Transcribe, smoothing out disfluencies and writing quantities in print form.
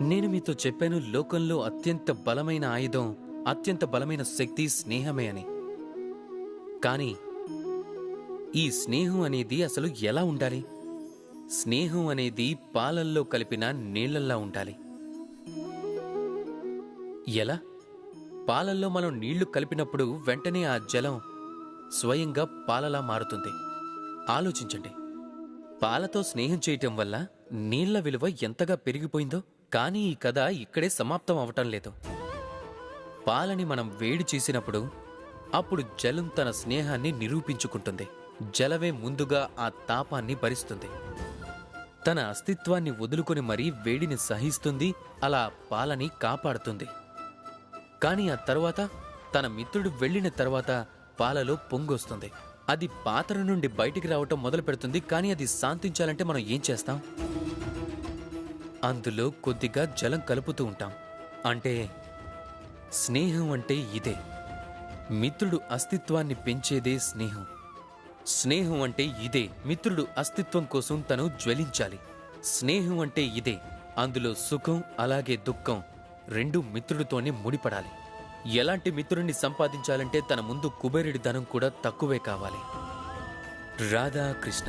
నేను మీతో చెప్పాను, లోకంలో అత్యంత బలమైన ఆయుధం, అత్యంత బలమైన శక్తి స్నేహమే అని. కానీ ఈ స్నేహం అనేది అసలు ఎలా ఉండాలి? స్నేహం అనేది పాలల్లో కలిపిన నీళ్లల్లా ఉండాలి. ఎలా? పాలల్లో మనం నీళ్లు కలిపినప్పుడు వెంటనే ఆ జలం స్వయంగా పాలలా మారుతుంది. ఆలోచించండి, పాలతో స్నేహం చేయటం వల్ల నీళ్ల విలువ ఎంతగా పెరిగిపోయిందో. కానీ ఈ కథ ఇక్కడే సమాప్తం అవటం లేదు. పాలని మనం వేడి చేసినప్పుడు అప్పుడు జలం తన స్నేహాన్ని నిరూపించుకుంటుంది. జలమే ముందుగా ఆ తాపాన్ని భరిస్తుంది. తన అస్తిత్వాన్ని వదులుకొని మరీ వేడిని సహిస్తుంది, అలా పాలని కాపాడుతుంది. కానీ ఆ తరువాత తన మిత్రుడు వెళ్ళిన తర్వాత పాలలో పొంగొస్తుంది. అది పాత్ర నుండి బయటికి రావటం మొదలు పెడుతుంది. కానీ అది శాంతించాలంటే మనం ఏం చేస్తాం? అందులో కొద్దిగా జలం కలుపుతూ ఉంటాం. అంటే స్నేహం అంటే ఇదే. మిత్రుడు అస్తిత్వాన్ని పెంచేదే స్నేహం. స్నేహం అంటే ఇదే. మిత్రుడు అస్తిత్వం కోసం తను జ్వలించాలి. స్నేహం అంటే ఇదే. అందులో సుఖం అలాగే దుఃఖం రెండూ మిత్రుడితోనే ముడిపడాలి. ఎలాంటి మిత్రుడిని సంపాదించాలంటే తన ముందు కుబేరుడి ధనం కూడా తక్కువే కావాలి. రాధాకృష్ణ.